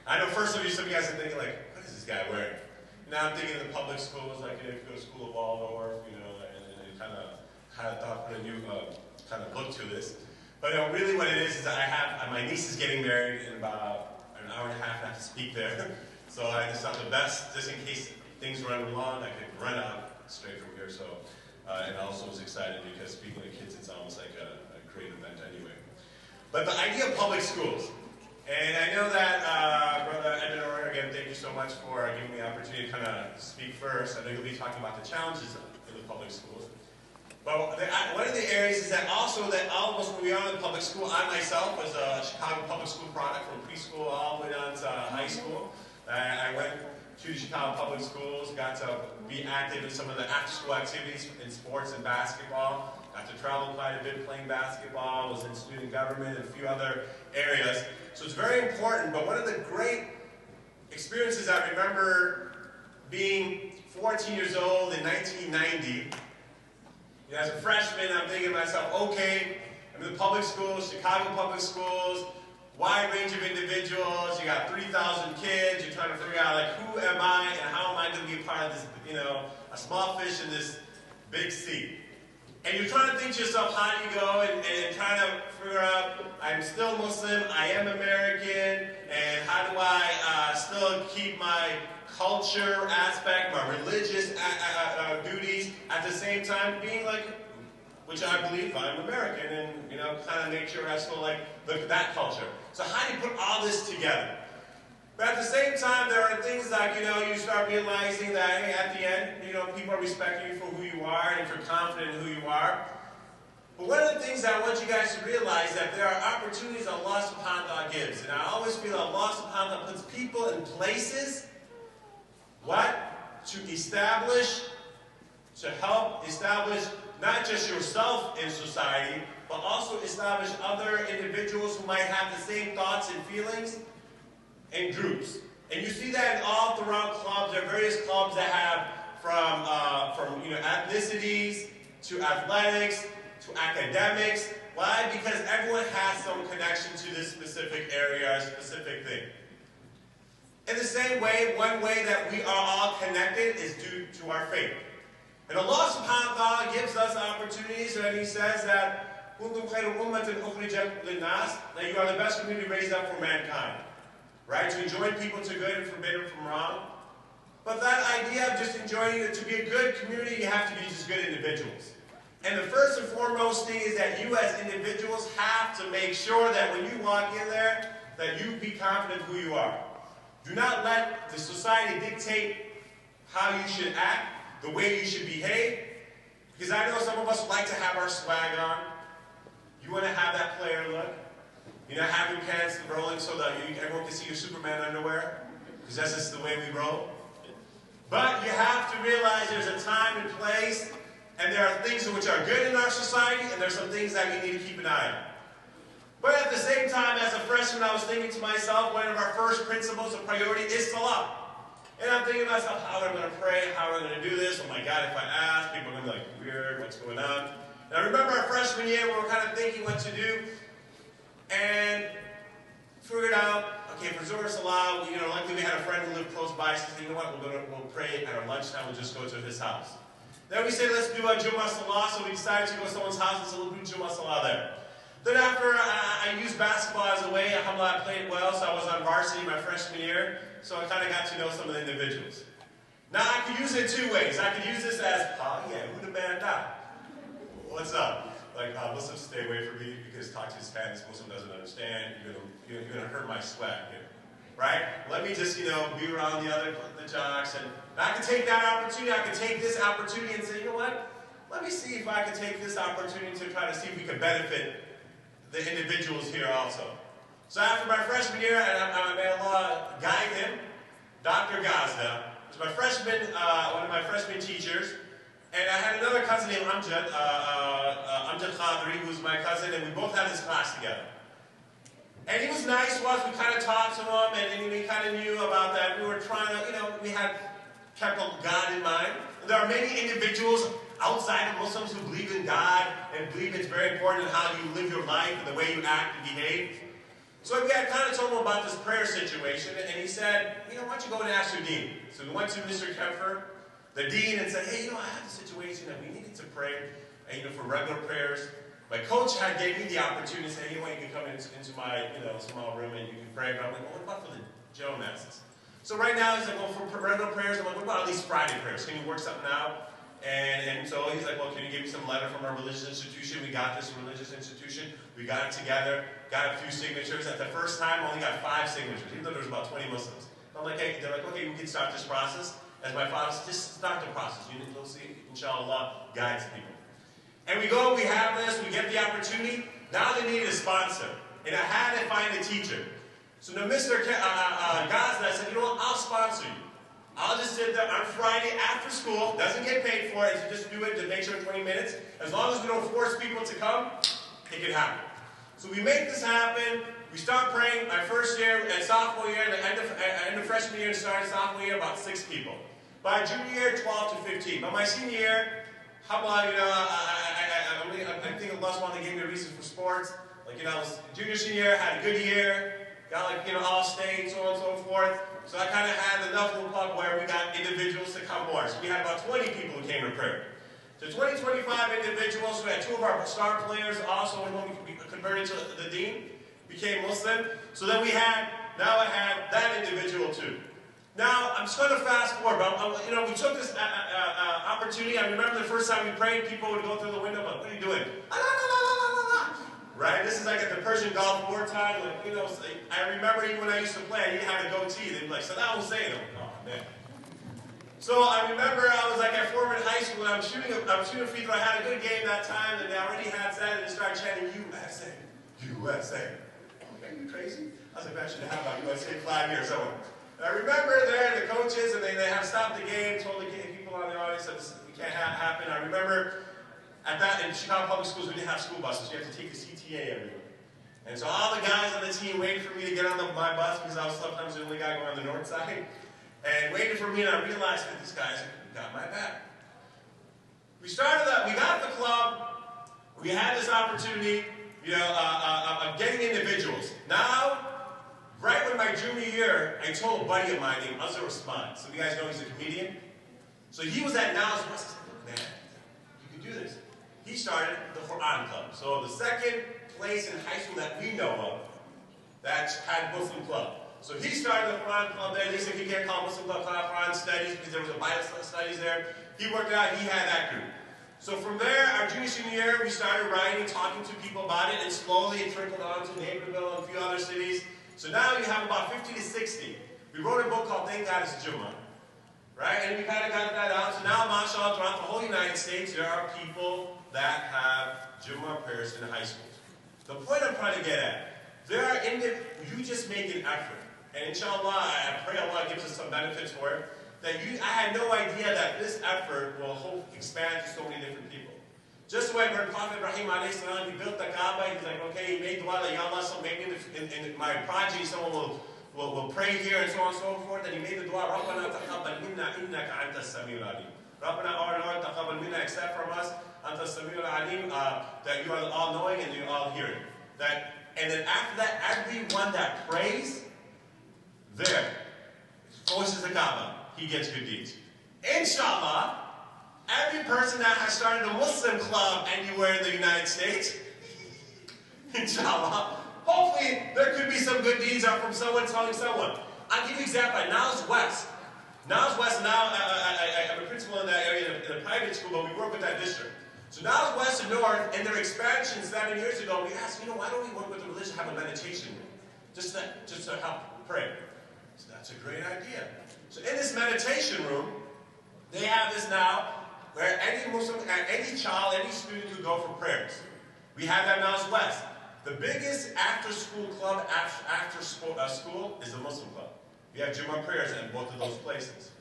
I know first of you, some of you guys are thinking like, what is this guy wearing? Now I'm thinking of the public schools, like if you go to School of Waldorf, and kind of thought put a new kind of look to this. But really what it is I have, my niece is getting married in about an hour and a half, and I have to speak there. So I just thought the best, just in case things run long, I could run out straight from here. So, and I also was excited because speaking to kids, it's almost like a great event anyway. But the idea of public schools, and I know that Brother Edmund Arroyo, again, thank you so much for giving me the opportunity to kind of speak first. I know you'll be talking about the challenges in the public schools. But one of the areas is that also that all of us, when we are in the public school, I myself was a Chicago public school product from preschool all the way down to high school. I went to the Chicago public schools, got to be active in some of the after-school activities in sports and basketball, got to travel quite a bit playing basketball, was in student government and a few other areas. So it's very important, but one of the great experiences I remember being 14 years old in 1990, as a freshman, I'm thinking to myself, okay, I'm in the public schools, Chicago public schools, wide range of individuals, you got 3,000 kids, you're trying to figure out, like, who am I and how am I going to be a part of this, a small fish in this big sea. And you're trying to think to yourself, how do you go and trying to figure out, I'm still Muslim, I am American, and how do I still keep my culture aspect, my religious duties, at the same time being like, which I believe I'm American, and kind of make sure I still like that culture. So how do you put all this together? But at the same time, there are things like, you start realizing that, hey, at the end, people are respecting you for who you are, and if you're confident in who you are. But one of the things that I want you guys to realize that there are opportunities Allah subhanahu wa ta'ala gives. And I always feel that Allah subhanahu wa ta'ala puts people in places, what? To help establish not just yourself in society, but also establish other individuals who might have the same thoughts and feelings and groups. And you see that in all throughout clubs. There are various clubs that have from ethnicities to athletics to academics. Why? Because everyone has some connection to this specific area or specific thing. In the same way, one way that we are all connected is due to our faith. And Allah subhanahu wa ta'ala gives us opportunities, and He says that that you are the best community raised up for mankind. Right? To enjoin people to good and forbid them from wrong. But that idea of just enjoining it, to be a good community, you have to be just good individuals. And the first and foremost thing is that you as individuals have to make sure that when you walk in there, that you be confident who you are. Do not let the society dictate how you should act, the way you should behave. Because I know some of us like to have our swag on. You want to have that player look. Have your pants rolling so that everyone can see your Superman underwear. Because that's just the way we roll. But you have to realize there's a time and place, and there are things which are good in our society, and there's some things that we need to keep an eye on. But at the same time, as a freshman, I was thinking to myself, one of our first principles of priority is salah. And I'm thinking to myself, how am I going to pray? How am I going to do this? Oh my God, if I ask, people are going to be like, weird, what's going on? And I remember our freshman year, we were kind of thinking what to do. And figured out, okay, for Zuhr Salah, luckily we had a friend who lived close by, so we said, we'll pray at our lunchtime, we'll just go to his house. Then we said, let's do a Jummah Salah, so we decided to go to someone's house and so we'll do Jummah Salah there. Then after I used basketball as a way, alhamdulillah, I played well, so I was on varsity my freshman year, so I kind of got to know some of the individuals. Now I could use it two ways. I could use this as, oh yeah, who the man died? What's up? Like, Muslims stay away from me because talk to Hispanics, Muslim doesn't understand, you're gonna hurt my swag here. Right? Let me just, be around the jocks, and I could take that opportunity, I could take this opportunity and say, you know what? Let me see if I could take this opportunity to try to see if we could benefit the individuals here also. So after my freshman year, and may Allah guide him, Dr. Gazda was my freshman, one of my freshman teachers, and I had another cousin named Abdelhalim Quadri, who's my cousin, and we both had this class together. And he was nice to us, we kind of talked to him, and we kind of knew about that. We were trying to, we had kept God in mind. And there are many individuals outside of Muslims who believe in God and believe it's very important in how you live your life and the way you act and behave. So we had kind of told him about this prayer situation, and he said, you know, why don't you go and ask your dean? So we went to Mr. Kempfer, the dean, and said, hey, you know, I have a situation that we needed to pray, you know, for regular prayers. My coach gave me the opportunity to say, hey, you know, you can come into my, you know, small room and you can pray. But I'm like, well, what about for the general masses? So right now he's like, well, for regular prayers, I'm like, what about at least Friday prayers? Can you work something out? And so he's like, well, can you give me some letter from our religious institution? We got this religious institution. We got it together, got a few signatures. At the first time, only got 5 signatures, even though there was about 20 Muslims. I'm like, hey, they're like, okay, we can start this process. As my father said, just start the process. You'll see, inshallah, guides people. And we go, we have this, we get the opportunity. Now they need a sponsor. And I had to find a teacher. So now Mr. Gazna said, you know what, I'll sponsor you. I'll just sit there on Friday after school, doesn't get paid for it, so just do it to make sure 20 minutes. As long as we don't force people to come, it can happen. So we make this happen. We start praying. My first year, and sophomore year, and the end of freshman year and starting sophomore year, about 6 people. By junior year, 12 to 15. By my senior year, how about, you know, I think Allah SWT gave me a reason for sports. Like, you know, I was junior, senior year, had a good year, got like, you know, all state, so on and so forth. So I kind of had enough of a club where we got individuals to come more. So we had about 20 people who came to prayer. So 20, 25 individuals. We had 2 of our star players also, when we converted to the dean, became Muslim. So then now I had that individual too. Now, I'm just going to fast forward, but you know, we took this opportunity. I remember the first time we prayed, people would go through the window, but what are you doing? Right? This is like at the Persian Gulf War time. Like, you know, I remember even when I used to play, you had a goatee. They'd be like, Saddam Hussein. I'm like, oh, man. So I remember I was like at Foreman High School, and I'm shooting a free throw. I had a good game that time, and they already had said it, and started chanting, USA, USA. I'm like, are you crazy? I was like, I should have about USA flag here somewhere. And I remember there, the coaches, and they have stopped the game, told the people on the audience that this can't happen. I remember at that, in Chicago Public Schools, we didn't have school buses. You have to take the CTA everywhere. And so all the guys on the team waited for me to get on my bus, because I was sometimes the only guy going on the north side, and waited for me, and I realized that this guy's got my back. We started that, we got the club, we had this opportunity, you know, of getting individuals. Now, right when my junior year, I told a buddy of mine named Azhar Usman. So you guys know he's a comedian. So he was at Nas West. I said, look, man, you can do this. He started the Quran Club. So the second place in high school that we know of that had Muslim club. So he started the Quran Club there. They said he can't call Muslim Club Quran studies because there was a Bible studies there. He worked it out. He had that group. So from there, our junior, senior year, we started writing, talking to people about it, and slowly it trickled on to Naperville and a few other cities. So now you have about 50 to 60. We wrote a book called Thank God It's Jummah. Right? And we kind of got that out. So now, mashallah, throughout the whole United States, there are people that have Jummah prayers in high schools. The point I'm trying to get at, there are you just make an effort. And inshallah, I pray Allah gives us some benefits for it. That I had no idea that this effort will expand to so many different people. Just the way when Prophet Ibrahim a.s. he built the Kaaba, he's like, okay, he made dua, like, Ya Allah, so maybe in my progeny someone will pray here and so on and so forth. And he made the dua, Rabbana taqabbal minna innaka anta as-sami'ul alim. Rabbana, our Lord, taqabbal minna, accept from us, anta as-sami'ul alim, that you are all-knowing and you're all-hearing. And then after that, everyone that prays, there, voices the Kaaba, he gets good deeds. Inshallah, every person that has started a Muslim club anywhere in the United States, inshallah, hopefully there could be some good deeds out from someone telling someone. I'll give you an example. Niles West. Niles West, now I'm a principal in that area in a private school, but we work with that district. So Niles West and North, in their expansion 7 years ago, we asked, why don't we work with the religion, have a meditation room? Just to help pray. So that's a great idea. So in this meditation room, they have this now, where any Muslim, any child, any student could go for prayers. We have that now as West. The biggest after-school club after school is the Muslim club. We have Jummah prayers in both of those places.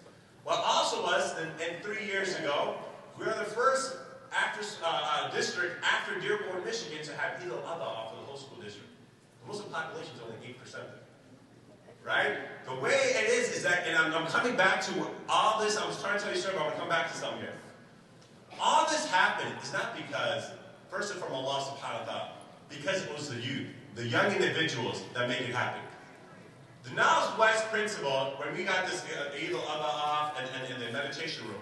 What also was, in 3 years ago, we are the first district after Dearborn, Michigan to have Eid al-Adha for the whole school district. The Muslim population is only 8% there. Right? The way it is that, and I'm coming back to all this, I was trying to tell you a story, but I'm going to come back to something here. All this happened is not because, first and foremost, Allah subhanahu wa ta'ala, because it was the youth. the young individuals that make it happen. The Northwest principal, when we got this Eid al-Adha off and the meditation room,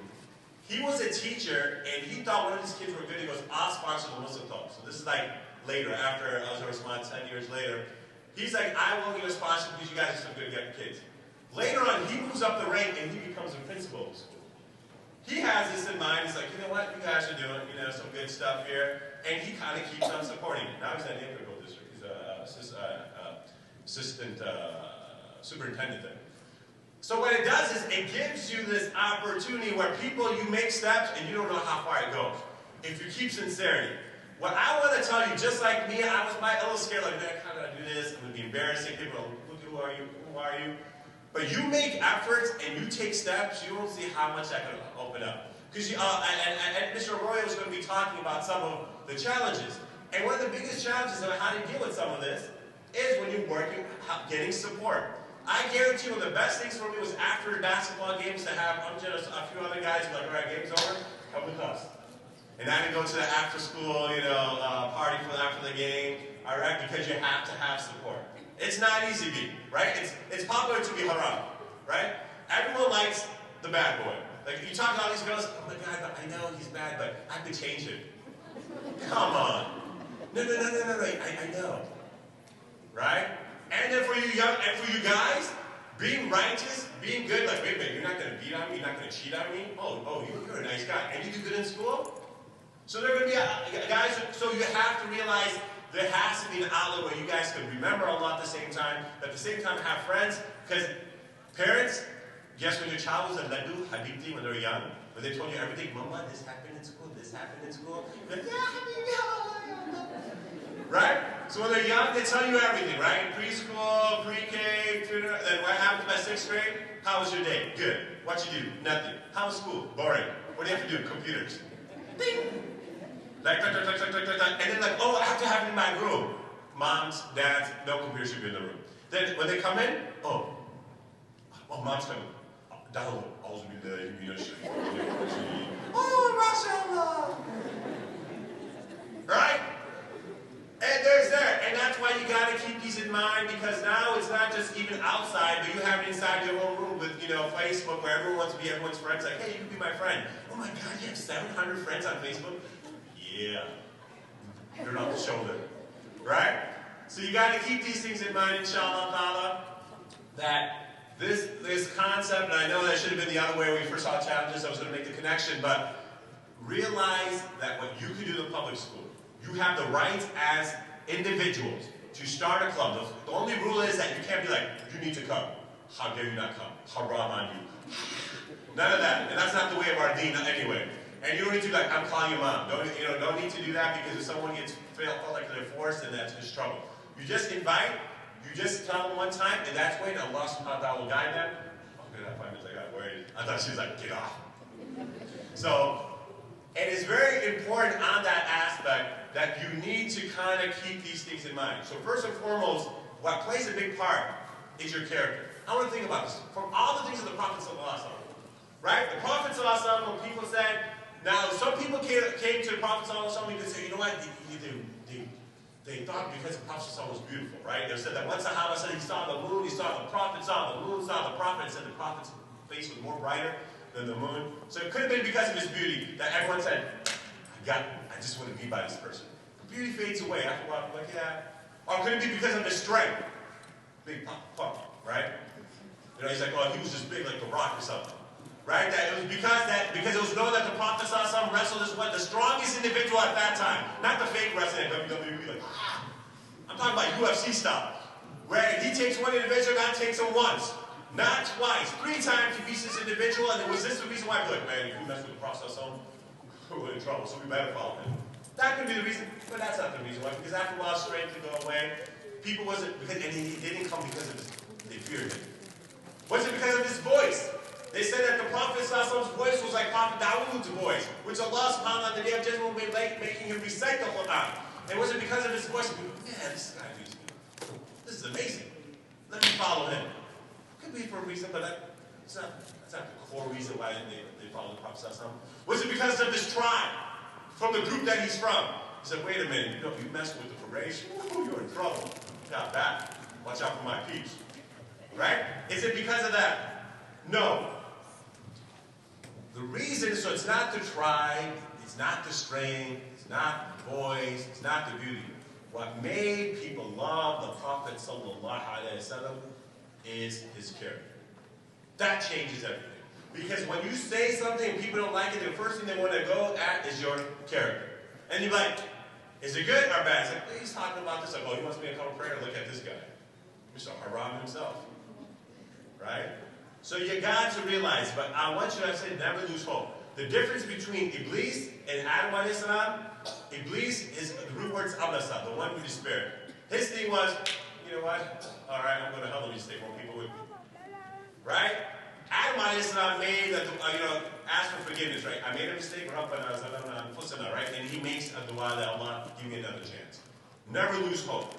he was a teacher and he thought one of these kids were good. He goes, I'll sponsor the Muslim talk. So this is like later, after I was a response 10 years later. He's like, I will give a sponsor because you guys are some good kids. Later on, he moves up the rank and he becomes a principal of the school. He has this in mind. He's like, you know what, you guys are doing, some good stuff here. And he kind of keeps on supporting it. Now he's in the neighborhood district. He's assistant superintendent there. So what it does is it gives you this opportunity where you make steps and you don't know how far it goes. If you keep sincerity. What I want to tell you, just like me, I was a little scared, like, man, how did I do this? I'm going to be embarrassing. People are look at who are you? Who are you? But you make efforts and you take steps, you don't see how much that can open up. Because and Mr. Arroyo is going to be talking about some of the challenges. And one of the biggest challenges on how to deal with some of this is when you're working, getting support. I guarantee you one of the best things for me was after the basketball games to have a few other guys who are like, all right, game's over, come with us. And I can go to the after school, party after the game, all right, because you have to have support. It's not easy being, right? It's popular to be haram, right? Everyone likes the bad boy. Like, you talk to all these girls, oh my God, I know he's bad, but I could change him. Come on. No, I know. Right? And then for you guys, being righteous, being good, like, wait a minute, you're not going to beat on me, you're not going to cheat on me? Oh, you're a nice guy. And you do good in school? So there are going to be guys, so you have to realize there has to be an outlet where you guys can remember Allah at the same time, but at the same time have friends, because parents, guess when your child was a laddu, habibti, when they were young, when they told you everything, Mama, this happened in school, you're like, yeah, habibi, right? So when they're young, they tell you everything, right? Preschool, pre-K, then what happened to my 6th grade? How was your day? Good. What you do? Nothing. How was school? Boring. What do you have to do? Computers. Ding! Like, and then like, oh, I have to have it in my room. Moms, dads, no computer should be in the room. Then when they come in, oh, mom's coming. Download. Oh, mashallah. Right? And there's there. And that's why you got to keep these in mind, because now it's not just even outside, but you have it inside your own room with, Facebook, where everyone wants to be everyone's friends. Like, hey, you can be my friend. Oh my God, you have 700 friends on Facebook? Yeah. You're not the shoulder. Right? So you got to keep these things in mind, inshallah ta'ala, that this concept, and I know that should have been the other way when we first saw challenges, I was going to make the connection, but realize that what you can do in the public school, you have the right as individuals to start a club. The only rule is that you can't be like, you need to come. How dare you not come? Haram on you. None of that. And that's not the way of our deen anyway. And you don't need to be like, I'm calling your mom. Don't need to do that, because if someone gets felt like they're forced, then that's just trouble. You just invite, you just tell them one time, and that's when Allah subhanahu wa ta'ala will guide them. Oh, good, I 5 minutes, I got worried. I thought she was like, get off. So, it is very important on that aspect that you need to kind of keep these things in mind. So first and foremost, what plays a big part is your character. I want to think about this. From all the things of the Prophet ﷺ, right? The Prophet ﷺ, when people said, now some people came to the Prophet ﷺ and they said, you know what, they thought because the Prophet ﷺ was beautiful, right? They said that one Sahaba said he saw the moon, he saw the Prophet, saw the moon, saw the Prophet, and said the Prophet's face was more brighter than the moon. So it could have been because of his beauty that everyone said, I just want to be by this person. The beauty fades away after a while, like, yeah. Or could it be because of his strength? Big pump, right? He's like, oh, he was just big like the Rock or something. Right? That it was because it was known that the Prophet ﷺ wrestled as the strongest individual at that time. Not the fake wrestling at WWE, like, I'm talking about UFC style. Where he takes one individual, God takes him once. Not twice. 3 times he beats this individual, and was this the reason why? Like, man, if we mess with the Prophet ﷺ, we're in trouble, so we better follow him. That could be the reason, but that's not the reason why. Because after a while, strength would go away. People wasn't, because, and they didn't come because of his, they feared him. Was it because of his voice? They said that the Prophet's voice was like Prophet Dawood's voice, which Allah subhanahu wa ta'ala on the day of judgment will be making him recite the Quran. And was it because of his voice? Yeah, this guy is, this is amazing. Let me follow him. Could be for a reason, but that's not the core reason why they follow the Prophet. Was it because of his tribe, from the group that he's from? He said, wait a minute, you know, you mess with the probation, you're in trouble. You got that. Watch out for my peace. Right? Is it because of that? No. The reason, so it's not the tribe, it's not the strain, it's not the voice, it's not the beauty. What made people love the Prophet ﷺ is his character. That changes everything. Because when you say something and people don't like it, the first thing they want to go at is your character. And you're like, is it good or bad? It's like, well, he's talking about this. Like, oh, he wants me to come to prayer. Look at this guy. Mr. Haram himself. Right? So you got to realize, but I want you to say, never lose hope. The difference between Iblis and Adam a.s. Iblis is the root word's Ablasa, the one who despaired. His thing was, you know what? All right, I'm going to hell. Let me stay more people with me. Right? Adam a.s. made, asked for forgiveness, right? I made a mistake, right? And he makes a dua that Allah give me another chance. Never lose hope.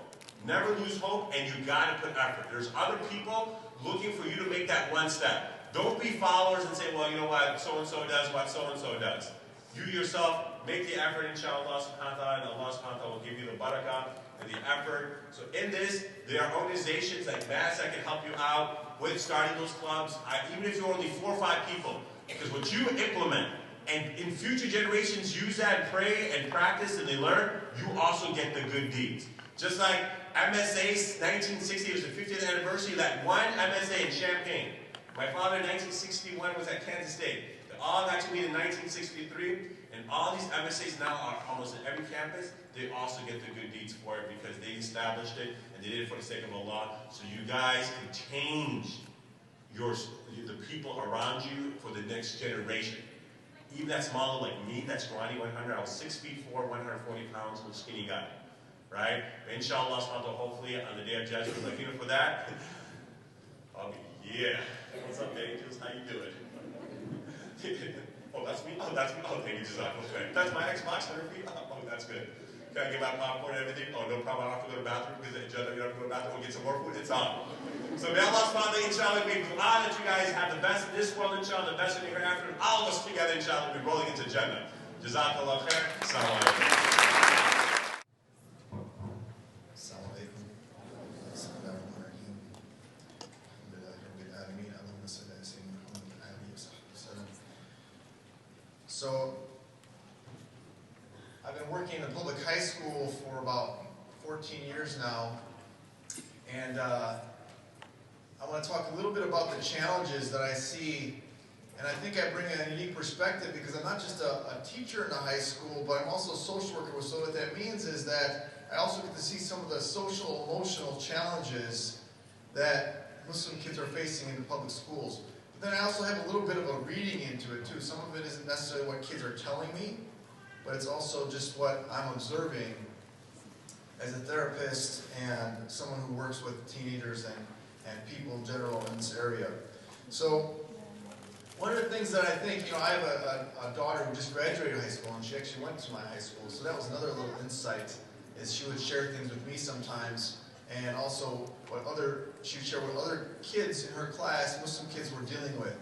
Never lose hope, and you got to put effort. There's other people looking for you to make that one step. Don't be followers and say, well, you know what, so-and-so does what so-and-so does. You yourself make the effort, inshallah, subhanahu wa ta'ala, and Allah subhanahu wa ta'ala will give you the barakah and the effort. So in this, there are organizations like MAS that can help you out with starting those clubs, even if you're only 4 or 5 people. Because what you implement, and in future generations use that and pray and practice and they learn, you also get the good deeds. Just like MSA's 1960, it was the 50th anniversary of that one MSA in Champaign. My father in 1961 was at Kansas State. They all got to meet in 1963, and all these MSAs now are almost at every campus. They also get the good deeds for it because they established it and they did it for the sake of Allah. So you guys can change the people around you for the next generation. Even that smaller like me, that's Ronnie 100. I was 6 feet 4, 140 pounds, little skinny guy. Right? But inshallah, hopefully on the day of judgment, like, you know, for that, I'll be, yeah. What's up, angels? How you doing? Oh, that's me? Oh, that's me? Oh, thank you, Jazakallah. That's my Xbox 100 feet? Oh, that's good. Can I get my popcorn and everything? Oh, no problem. I don't have to go to the bathroom because you don't have to go to the bathroom. We'll get some more food. It's on. So may Allah subhanahu wa ta'ala, inshallah, we dua that you guys have the best in this world, inshallah, the best in the hereafter. All of us together, inshallah, we'll be rolling into Jannah. Jazakallah khair. Assalamu alaikum. So, I've been working in the public high school for about 14 years now, and I want to talk a little bit about the challenges that I see, and I think I bring a unique perspective because I'm not just a teacher in a high school, but I'm also a social worker. So what that means is that I also get to see some of the social, emotional challenges that Muslim kids are facing in the public schools. Then I also have a little bit of a reading into it too. Some of it isn't necessarily what kids are telling me, but it's also just what I'm observing as a therapist and someone who works with teenagers and people in general in this area. So one of the things that I think, you know, I have a daughter who just graduated high school and she actually went to my high school. So that was another little insight, is she would share things with me sometimes, and also she would share what other kids in her class, Muslim kids, were dealing with.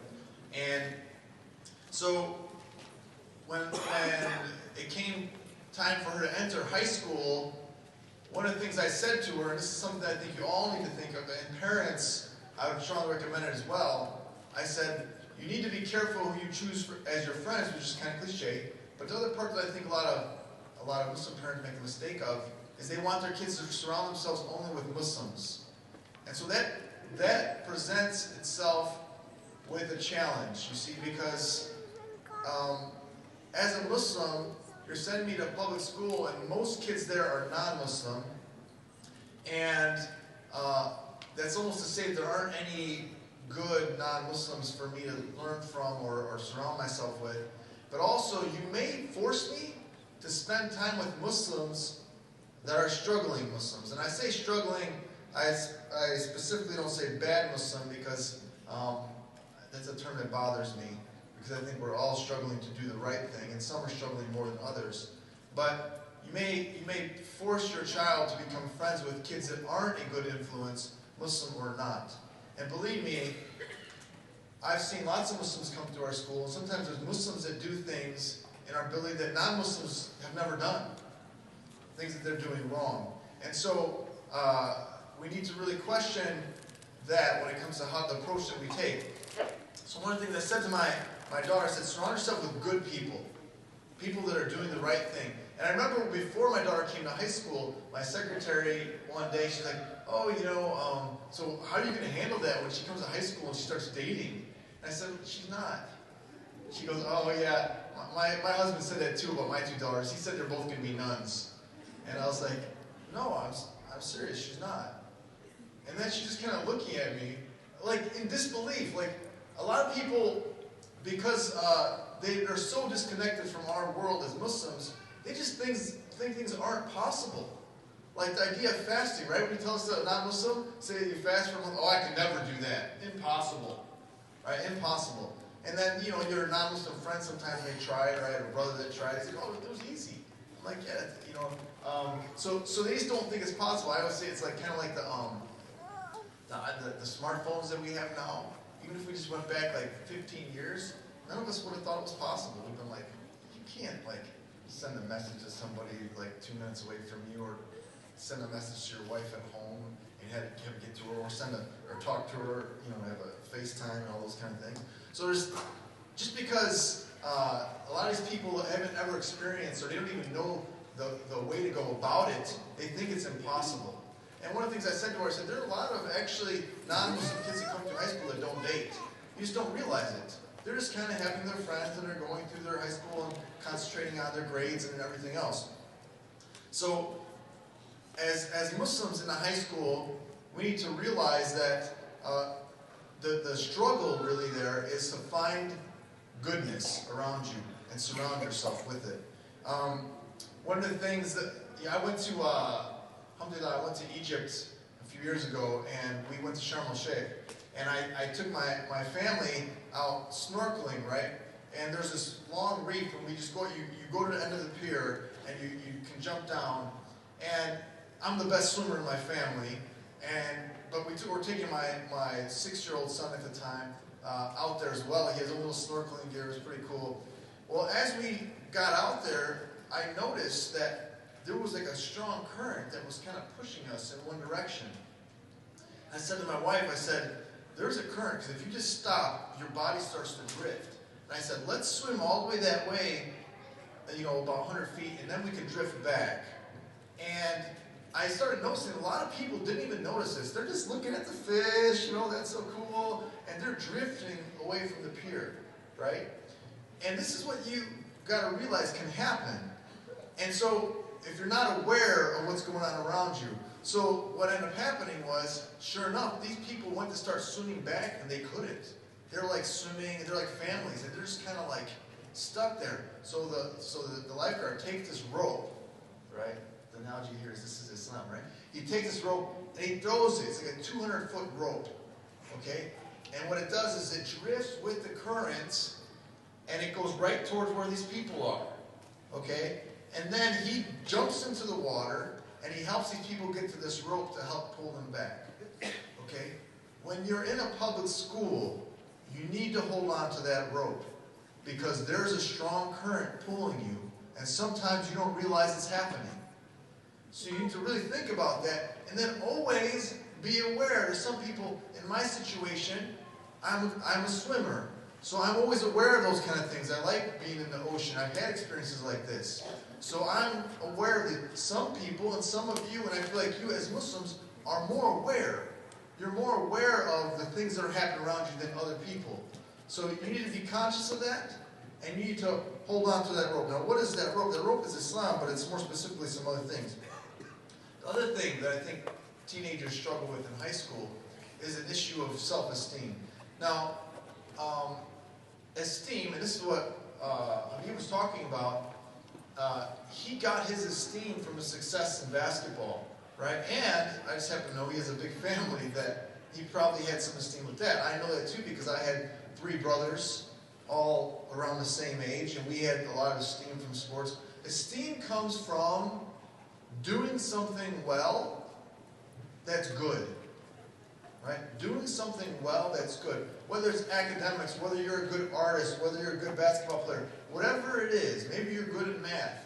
And so when it came time for her to enter high school, one of the things I said to her, and this is something that I think you all need to think of, and parents, I would strongly recommend it as well, I said, you need to be careful who you choose as your friends, which is kind of cliche, but the other part that I think a lot of Muslim parents make a mistake of is they want their kids to surround themselves only with Muslims. And so that presents itself with a challenge, you see, because as a Muslim, you're sending me to public school and most kids there are non-Muslim, and that's almost to say there aren't any good non-Muslims for me to learn from or surround myself with. But also, you may force me to spend time with Muslims that are struggling Muslims. And I say struggling, I specifically don't say bad Muslim because that's a term that bothers me, because I think we're all struggling to do the right thing, and some are struggling more than others. But you may force your child to become friends with kids that aren't a good influence, Muslim or not. And believe me, I've seen lots of Muslims come to our school, and sometimes there's Muslims that do things in our building that non-Muslims have never done. things that they're doing wrong. And so we need to really question that when it comes to how the approach that we take. So one of the things I said to my daughter, I said, surround yourself with good people. People that are doing the right thing. And I remember before my daughter came to high school, my secretary one day, she's like, oh, so how are you going to handle that when she comes to high school and she starts dating? And I said, she's not. She goes, oh yeah, my husband said that too about my two daughters. He said they're both going to be nuns. And I was like, no, I'm serious, she's not. And then she's just kind of looking at me, like in disbelief. Like a lot of people, because they're so disconnected from our world as Muslims, they just think things aren't possible. Like the idea of fasting, right? When you tell us that a non-Muslim, say that you fast for a month, oh, I could never do that. Impossible. Right? Impossible. And then, your non-Muslim friends sometimes may try it, right? I have a brother that tried it. They say, oh, it was easy. I'm like, yeah, so they just don't think it's possible. I always say it's like kind of like the smartphones that we have now. Even if we just went back like 15 years, none of us would have thought it was possible. We've been like, you can't send a message to somebody like 2 minutes away from you, or send a message to your wife at home and have to get to her, or talk to her, have a FaceTime and all those kind of things. So there's, just because a lot of these people haven't ever experienced, or they don't even know the way to go about it, they think it's impossible. And one of the things I said to her, I said, there are a lot of actually non-Muslim kids that come through high school that don't date. You just don't realize it. They're just kind of having their friends and they're going through their high school and concentrating on their grades and everything else. So, as Muslims in the high school, we need to realize that the struggle really there is to find goodness around you and surround yourself with it. One of the things that, I went to, alhamdulillah, I went to Egypt a few years ago, and we went to Sharm el-Sheikh. And I took my family out snorkeling, right? And there's this long reef, and we just go, you go to the end of the pier, and you can jump down. And I'm the best swimmer in my family, but we're taking my 6-year-old son at the time out there as well. He has a little snorkeling gear. It was pretty cool. Well, as we got out there, I noticed that there was like a strong current that was kind of pushing us in one direction. I said to my wife, I said, there's a current, because if you just stop, your body starts to drift. And I said, let's swim all the way that way, about 100 feet, and then we can drift back. And I started noticing a lot of people didn't even notice this. They're just looking at the fish, that's so cool, and they're drifting away from the pier, right? And this is what you got to realize can happen. And so, if you're not aware of what's going on around you, so what ended up happening was, sure enough, these people went to start swimming back, and they couldn't. They're like swimming, and they're like families, and they're just kind of like stuck there. So the lifeguard takes this rope, right? The analogy here is this is Islam, right? He takes this rope and he throws it. It's like a 200-foot rope, okay? And what it does is it drifts with the currents, and it goes right towards where these people are, okay? And then he jumps into the water, and he helps these people get to this rope to help pull them back, okay? When you're in a public school, you need to hold on to that rope, because there's a strong current pulling you, and sometimes you don't realize it's happening. So you need to really think about that, and then always be aware. There's some people, in my situation, I'm a swimmer, so I'm always aware of those kind of things. I like being in the ocean. I've had experiences like this. So I'm aware that some people, and some of you, and I feel like you as Muslims, are more aware. You're more aware of the things that are happening around you than other people. So you need to be conscious of that, and you need to hold on to that rope. Now, what is that rope? That rope is Islam, but it's more specifically some other things. The other thing that I think teenagers struggle with in high school is an issue of self-esteem. Now, esteem, and this is what he was talking about, he got his esteem from his success in basketball, right? And I just happen to know he has a big family that he probably had some esteem with that. I know that too because I had 3 brothers, all around the same age, and we had a lot of esteem from sports. Esteem comes from doing something well that's good, right? Doing something well that's good. Whether it's academics, whether you're a good artist, whether you're a good basketball player, whatever it is, maybe you're good at math.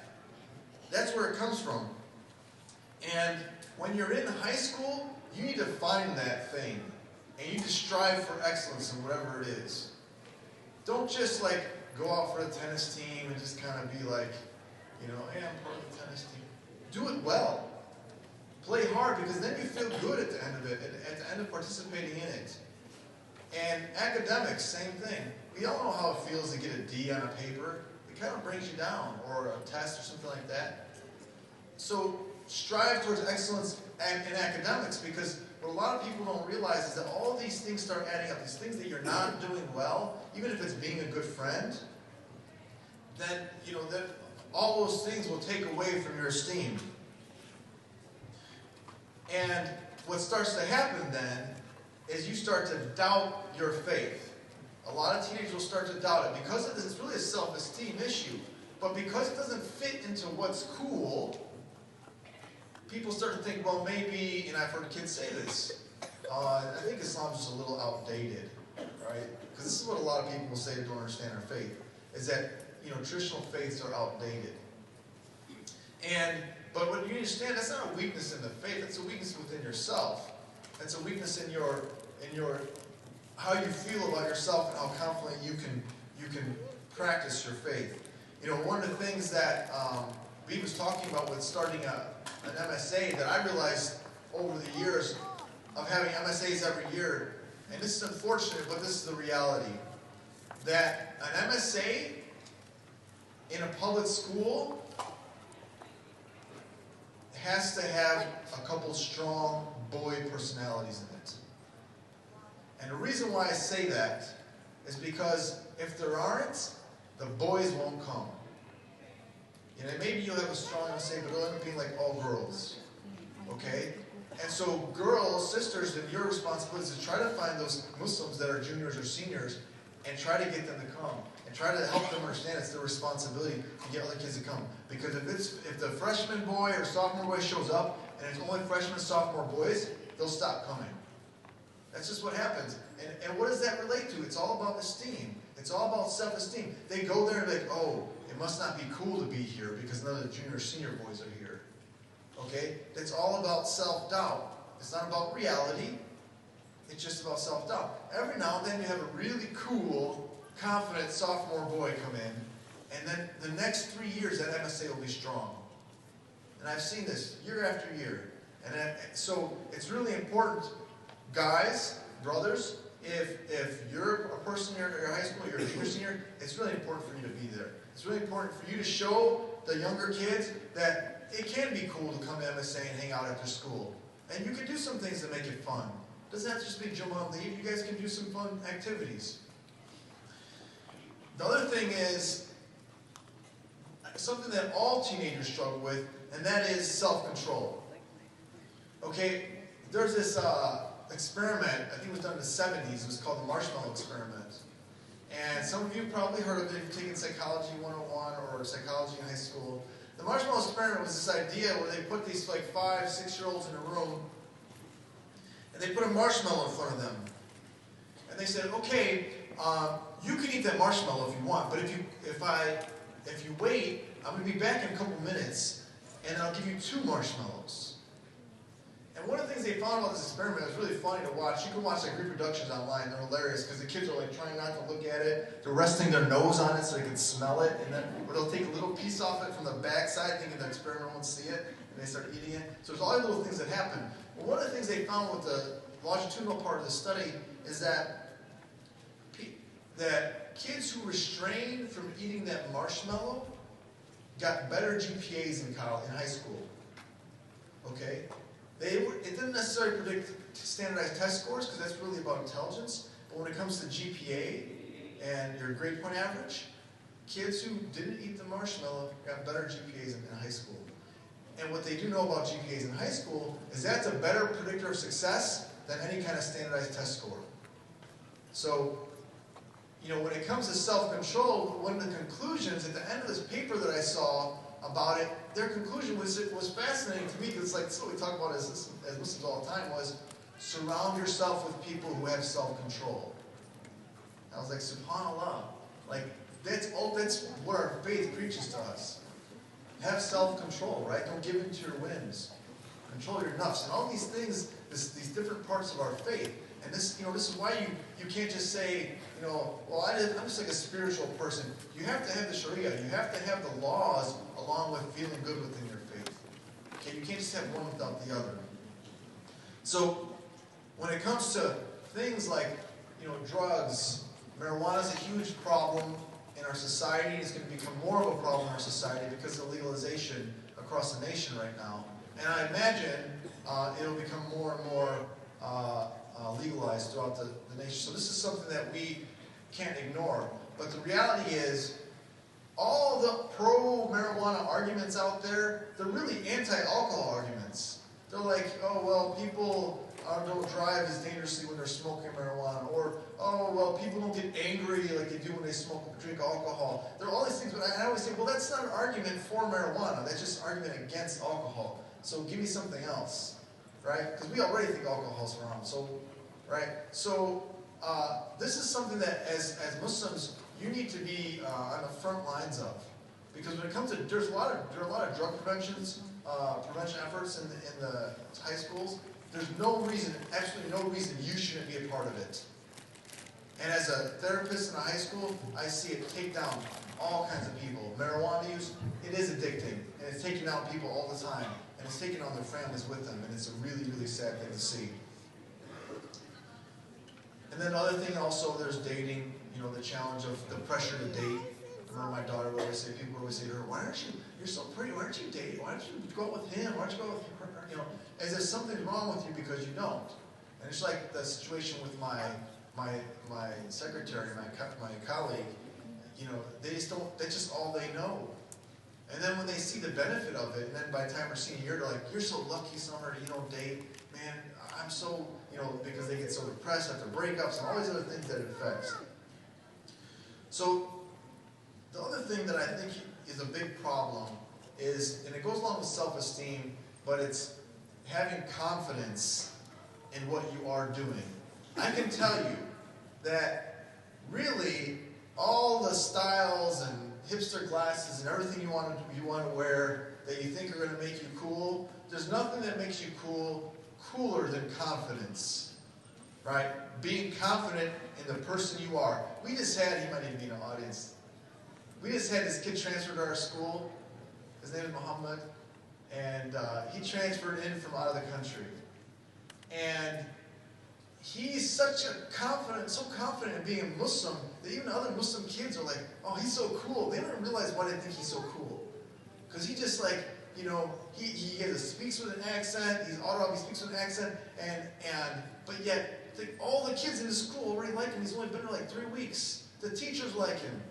That's where it comes from. And when you're in high school, you need to find that thing. And you need to strive for excellence in whatever it is. Don't just like go out for the tennis team and just kind of be like, you know, hey, I'm part of the tennis team. Do it well. Play hard, because then you feel good at the end of it, at the end of participating in it. And academics, same thing. We all know how it feels to get a D on a paper. It kind of brings you down, or a test or something like that. So strive towards excellence in academics, because what a lot of people don't realize is that all these things start adding up. These things that you're not doing well, even if it's being a good friend, then, you know, that all those things will take away from your esteem. And what starts to happen then is you start to doubt your faith. A lot of teenagers will start to doubt it because it's really a self-esteem issue. But because it doesn't fit into what's cool, people start to think, well, maybe, and I've heard kids say this, I think Islam's just a little outdated, right? Because this is what a lot of people will say that don't understand our faith, is that, you know, traditional faiths are outdated. But what you understand, that's not a weakness in the faith, it's a weakness within yourself. It's a weakness in your how you feel about yourself and how confident you can practice your faith. You know, one of the things that we was talking about with starting an MSA that I realized over the years of having MSAs every year, and this is unfortunate, but this is the reality, that an MSA in a public school has to have a couple strong boy personalities in it. And the reason why I say that is because if there aren't, the boys won't come. You know, maybe you'll have a strong MSA, but it'll end up being like all girls. Okay? And so girls, sisters, then your responsibility is to try to find those Muslims that are juniors or seniors and try to get them to come. And try to help them understand it's their responsibility to get other kids to come. Because if the freshman boy or sophomore boy shows up and it's only freshmen and sophomore boys, they'll stop coming. That's just what happens. And what does that relate to? It's all about esteem. It's all about self-esteem. They go there and be like, oh, it must not be cool to be here because none of the junior or senior boys are here. Okay? It's all about self-doubt. It's not about reality. It's just about self-doubt. Every now and then you have a really cool, confident sophomore boy come in, and then the next 3 years that MSA will be strong. And I've seen this year after year. And so it's really important, guys, brothers, if you're a person in your high school, you're a junior, senior, it's really important for you to be there. It's really important for you to show the younger kids that it can be cool to come to MSA and hang out after school. And you can do some things that make it fun. It doesn't have to just be jump on and leave. You guys can do some fun activities. The other thing is something that all teenagers struggle with, and that is self-control. Okay, there's this experiment, I think it was done in the 70s, it was called the marshmallow experiment. And some of you probably heard of it if you've taken Psychology 101 or Psychology in high school. The marshmallow experiment was this idea where they put these like 5, 6-year-olds in a room, and they put a marshmallow in front of them. And they said, okay, you can eat that marshmallow if you want, but if you wait, I'm going to be back in a couple minutes, and I'll give you 2 marshmallows. And one of the things they found about this experiment, it was really funny to watch. You can watch like reproductions online, they're hilarious, because the kids are like trying not to look at it. They're resting their nose on it so they can smell it, and then or they'll take a little piece off it from the backside, thinking the experiment won't see it, and they start eating it. So there's all these little things that happen. But one of the things they found with the longitudinal part of the study is that kids who restrained from eating that marshmallow got better GPAs in high school. Okay? It didn't necessarily predict standardized test scores because that's really about intelligence. But when it comes to GPA and your grade point average, kids who didn't eat the marshmallow got better GPAs in high school. And what they do know about GPAs in high school is that's a better predictor of success than any kind of standardized test score. So, you know, when it comes to self-control, one of the conclusions at the end of this paper that I saw about it, their conclusion was fascinating to me because it's like this is what we talk about as Muslims all the time was surround yourself with people who have self-control. I was like, subhanAllah, like that's what our faith preaches to us. Have self-control, right? Don't give in to your whims. control your nafs, and all these things, these different parts of our faith. And this, this is why you can't just say, well, I'm just like a spiritual person. You have to have the Sharia. You have to have the laws along with feeling good within your faith. Okay, you can't just have one without the other. So when it comes to things like, drugs, marijuana is a huge problem in our society. It's going to become more of a problem in our society because of legalization across the nation right now. And I imagine it'll become more and more legalized throughout the nation. So this is something that we can't ignore. But the reality is, all the pro-marijuana arguments out there, they're really anti-alcohol arguments. They're like, oh, well, people don't drive as dangerously when they're smoking marijuana. Or, oh, well, people don't get angry like they do when they drink alcohol. There are all these things, but I always say, well, that's not an argument for marijuana. That's just an argument against alcohol. So give me something else, right? Because we already think alcohol is haram. So, right? So this is something that, as Muslims, you need to be on the front lines of, because when it comes to there are a lot of drug prevention efforts in the high schools. There's no reason, absolutely no reason, you shouldn't be a part of it. And as a therapist in a high school, I see it take down all kinds of people. Marijuana use, it is addicting, and it's taking out people all the time, and it's taking on their families with them, and it's a really, really sad thing to see. And then another thing also, there's dating, the challenge of the pressure to date. I remember my daughter would always say, people would always say to her, you're so pretty, why aren't you dating? Why don't you go out with him? Why don't you go out with her? As if something's wrong with you because you don't. And it's like the situation with my secretary, my colleague, that's just all they know. And then when they see the benefit of it, and then by the time we're senior year, they're like, you're so lucky, Summer, you don't date. Man, I'm so, because they get so depressed after breakups and all these other things that it affects. So the other thing that I think is a big problem is, and it goes along with self-esteem, but it's having confidence in what you are doing. I can tell you that really all the styles and hipster glasses and everything you want to wear that you think are going to make you cool, there's nothing that makes you cooler than confidence, right? Being confident in the person you are. We just had, he might even be in the audience, we just had this kid transfer to our school. His name is Muhammad, and he transferred in from out of the country. And he's so confident in being a Muslim, that even other Muslim kids are like, oh, he's so cool. They don't realize why they think he's so cool. Because he just like, he speaks with an accent, he's Arab, he speaks with an accent, but yet, all the kids in his school already like him. He's only been there like 3 weeks. The teachers like him.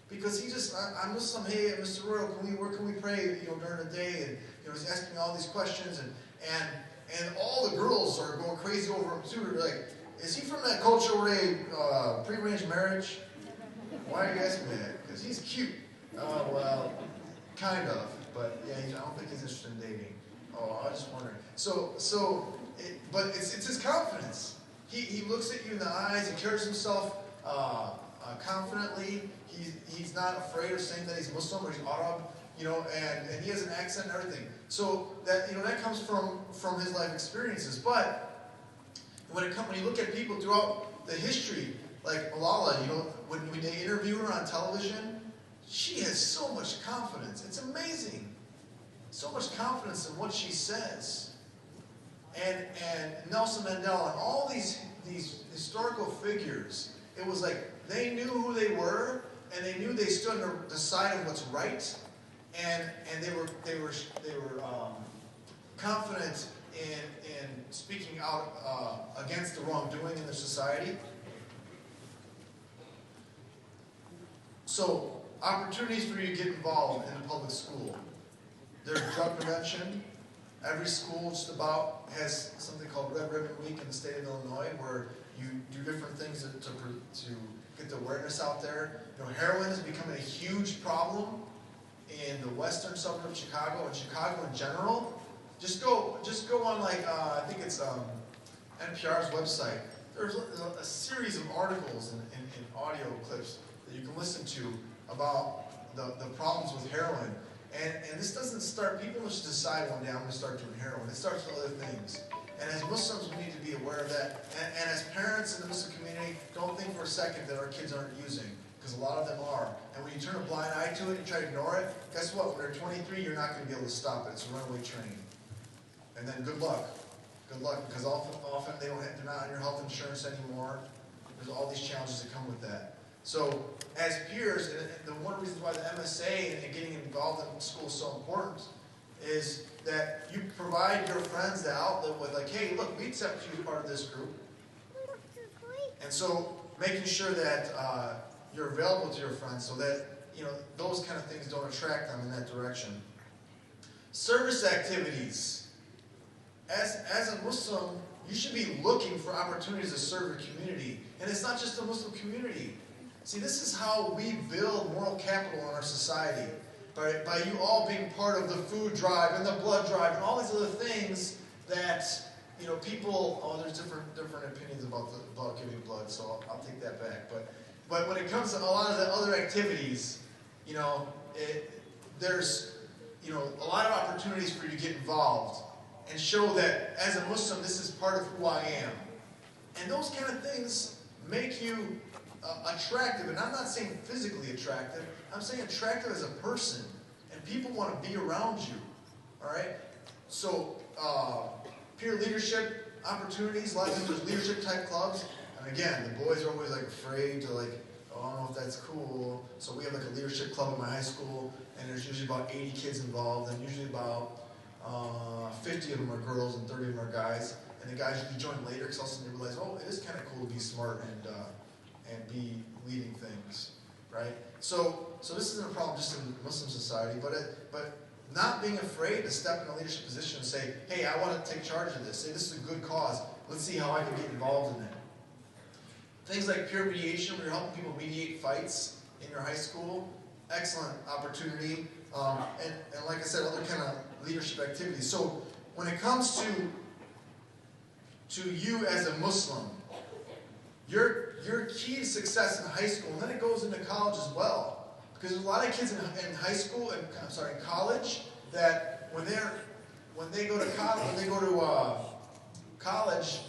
Because he just, I'm Muslim, hey, Mr. Arroyo, where can we pray, during the day? And, he's asking all these questions, and all the girls are going crazy over him too. They're like, is he from that culture where they pre-arranged marriage? Why are you asking me that? Because he's cute. Oh, well, kind of. But yeah, I don't think he's interested in dating. Oh, I was just wondering. But it's his confidence. He looks at you in the eyes. He carries himself confidently. He's not afraid of saying that he's Muslim or he's Arab, and he has an accent and everything. So that that comes from his life experiences. But when you look at people throughout the history, like Malala, when they interview her on television, she has so much confidence. It's amazing. So much confidence in what she says. And Nelson Mandela and all these historical figures, it was like they knew who they were, and they knew they stood on the side of what's right, and they were confident in speaking out against the wrongdoing in their society. So opportunities for you to get involved in the public school. There's drug prevention. Every school just about has something called Red Ribbon Week in the state of Illinois, where you do different things to get the awareness out there. Heroin is becoming a huge problem in the western suburb of Chicago, and Chicago in general. Just go on I think it's NPR's website. There's a series of articles and audio clips that you can listen to about the problems with heroin. And this doesn't start, people just decide one day I'm going to start doing heroin. It starts with other things. And as Muslims, we need to be aware of that. And as parents in the Muslim community, don't think for a second that our kids aren't using, because a lot of them are. And when you turn a blind eye to it and try to ignore it, guess what? When they're 23, you're not going to be able to stop it. It's a runaway train. And then good luck. Good luck, because often they're not on your health insurance anymore. There's all these challenges that come with that. So, as peers, and the one reason why the MSA and getting involved in school is so important is that you provide your friends the outlet with, like, hey, look, we accept you as part of this group. And so, making sure that you're available to your friends so that, those kind of things don't attract them in that direction. Service activities. As a Muslim, you should be looking for opportunities to serve your community. And it's not just the Muslim community. See, this is how we build moral capital in our society. By you all being part of the food drive and the blood drive and all these other things that, people, there's different opinions about giving blood, so I'll take that back. But when it comes to a lot of the other activities, there's, a lot of opportunities for you to get involved and show that as a Muslim, this is part of who I am. And those kind of things make you attractive, and I'm not saying physically attractive, I'm saying attractive as a person, and people want to be around you, all right? So, peer leadership opportunities, a lot of times there's leadership type clubs, and again, the boys are always afraid to I don't know if that's cool, so we have a leadership club in my high school, and there's usually about 80 kids involved, and usually about 50 of them are girls and 30 of them are guys, and the guys usually join later because also they realize, it is kind of cool to be smart and be leading things, right? So this isn't a problem just in Muslim society, but not being afraid to step in a leadership position and say, hey, I want to take charge of this. Say, this is a good cause. Let's see how I can get involved in it. Things like peer mediation, where you're helping people mediate fights in your high school, excellent opportunity. And like I said, other kind of leadership activities. So when it comes to you as a Muslim, your key to success in high school, and then it goes into college as well. Because there's a lot of kids in high school, in college, that when they go to college,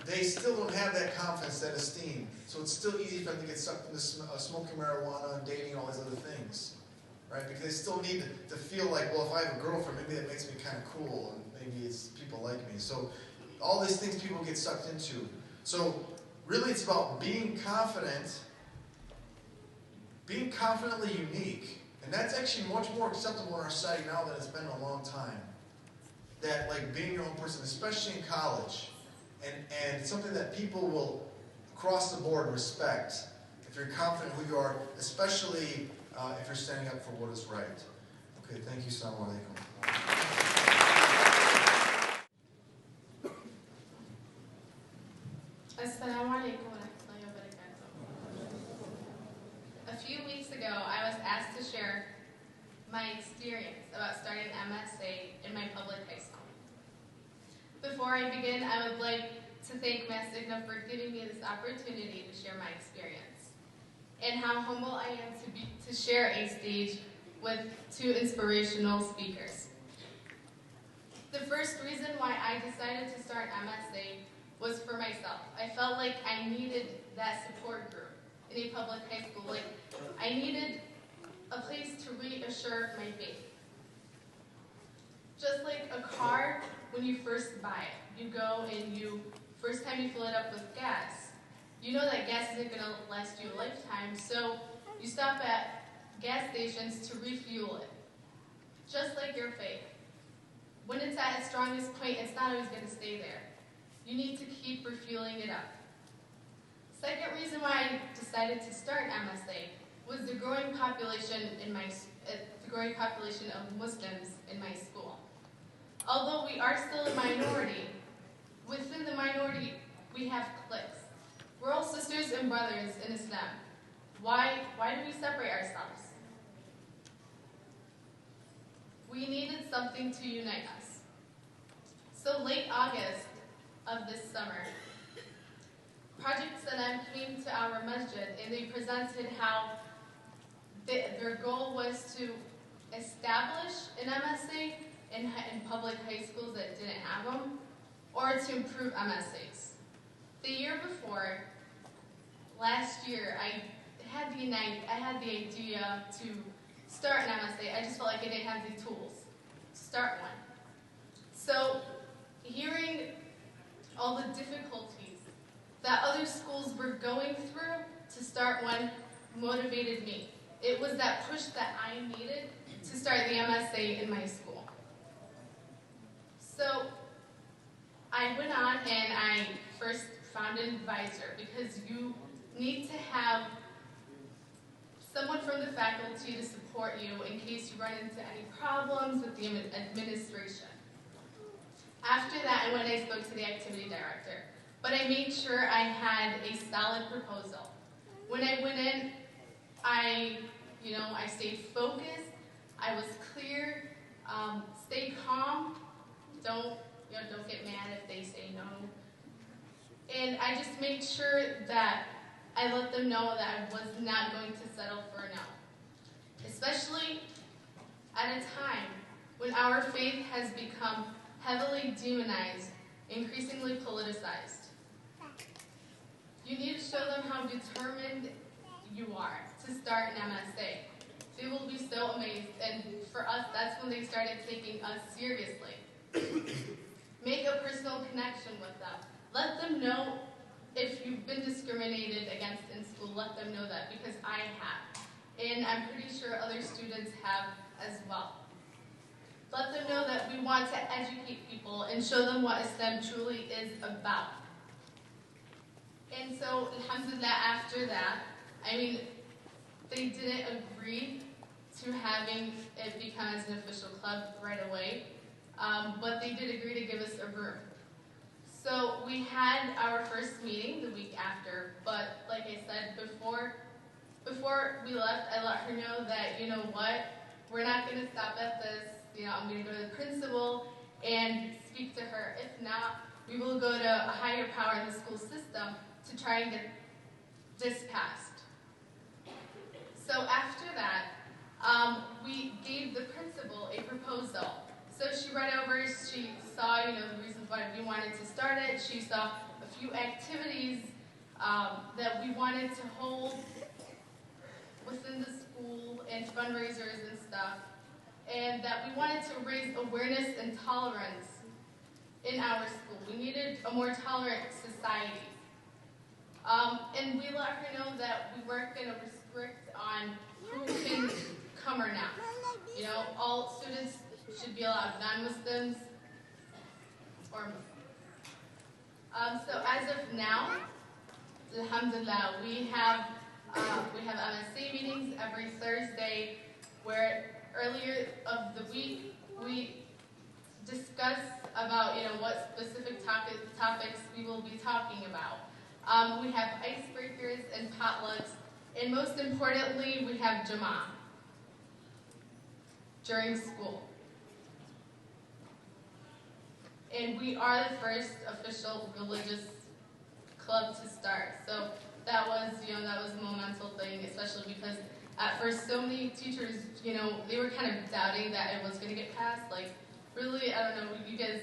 they still don't have that confidence, that esteem. So it's still easy for them to get sucked into smoking marijuana and dating and all these other things, right? Because they still need to feel like, well, if I have a girlfriend, maybe that makes me kind of cool, and maybe it's people like me. So all these things people get sucked into. So really it's about being confident, being confidently unique. And that's actually much more acceptable in our society now than it's been in a long time. That being your own person, especially in college, and something that people will across the board respect if you're confident who you are, especially if you're standing up for what is right. Okay, thank you. Assalamu alaikum. Assalamu alaikum wa rahmatullahi wa barakatuh. A few weeks ago, I was asked to share my experience about starting MSA in my public high school. Before I begin, I would like to thank MAS-ICNA for giving me this opportunity to share my experience, and how humble I am to share a stage with two inspirational speakers. The first reason why I decided to start MSA was for myself. I felt like I needed that support group in a public high school. I needed a place to reassure my faith. Just like a car, when you first buy it, you go and first time you fill it up with gas, you know that gas isn't going to last you a lifetime, so you stop at gas stations to refuel it. Just like your faith. When it's at its strongest point, it's not always going to stay there. You need to keep refueling it up. Second reason why I decided to start MSA was the growing population of Muslims in my school. Although we are still a minority, within the minority we have cliques. We're all sisters and brothers in Islam. Why do we separate ourselves? We needed something to unite us. So late August of this summer, Project Salam came to our masjid and they presented how their goal was to establish an MSA in public high schools that didn't have them, or to improve MSAs. The year before, last year, I had the idea to start an MSA. I just felt like I didn't have the tools to start one. So, hearing all the difficulties that other schools were going through to start one motivated me. It was that push that I needed to start the MSA in my school. So I went on and I first found an advisor, because you need to have someone from the faculty to support you in case you run into any problems with the administration. After that, I went and I spoke to the activity director, but I made sure I had a solid proposal. When I went in, I stayed focused, I was clear, stay calm, don't get mad if they say no. And I just made sure that I let them know that I was not going to settle for a no. Especially at a time when our faith has become heavily demonized, increasingly politicized. You need to show them how determined you are to start an MSA. They will be so amazed, and for us, that's when they started taking us seriously. Make a personal connection with them. Let them know if you've been discriminated against in school. Let them know that, because I have. And I'm pretty sure other students have as well. Let them know that we want to educate people and show them what Islam truly is about. And so, alhamdulillah, after that, they didn't agree to having it become as an official club right away, but they did agree to give us a room. So we had our first meeting the week after, but like I said, before we left, I let her know that, you know what, we're not going to stop at this. I'm going to go to the principal and speak to her. If not, we will go to a higher power in the school system to try and get this passed. So after that, we gave the principal a proposal. So she read over, she saw, the reasons why we wanted to start it. She saw a few activities that we wanted to hold within the school and fundraisers and stuff. And that we wanted to raise awareness and tolerance in our school. We needed a more tolerant society. And we let her know that we weren't going to restrict on who can come or not. All students should be allowed, non-Muslims or Muslims. So as of now, alhamdulillah, we have MSA meetings every Thursday, where earlier of the week we discuss about what specific topics we will be talking about. We have icebreakers and potlucks, and most importantly, we have Jama'ah during school. And we are the first official religious club to start. So that was a monumental thing, especially because at first so many teachers, they were kind of doubting that it was going to get passed. Like, really, I don't know, you guys,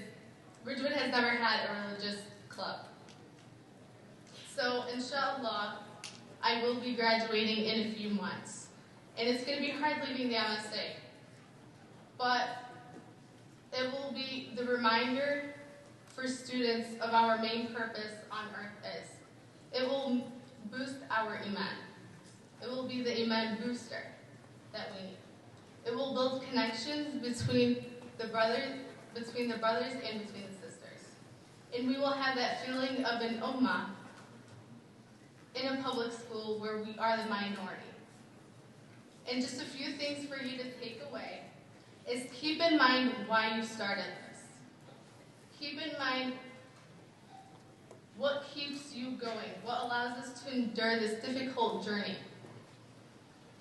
Ridgewood has never had a religious club. So, inshallah, I will be graduating in a few months. And it's going to be hard leaving the MSA. But it will be the reminder for students of our main purpose on earth is. It will boost our iman. It will be the iman booster that we need. It will build connections between the brothers and between the sisters. And we will have that feeling of an ummah in a public school where we are the minority. And just a few things for you to take away is keep in mind why you started this. Keep in mind what keeps you going, what allows us to endure this difficult journey.